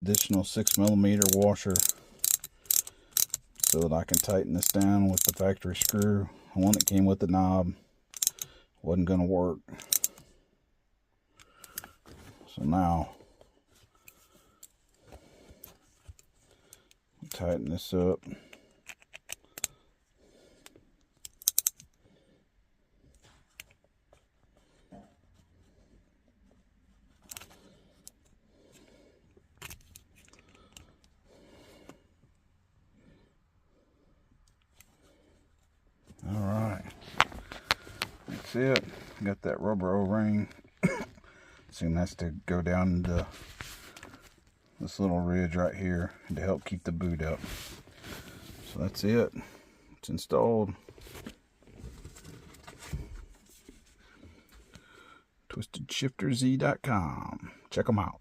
Additional 6mm washer so that I can tighten this down with the factory screw. The one that came with the knob wasn't going to work. So now, tighten this up. Alright, that's it. Got that rubber O-ring. Assume that's to go down into this little ridge right here and to help keep the boot up. So that's it. It's installed. TwistedShifterZ.com. Check them out.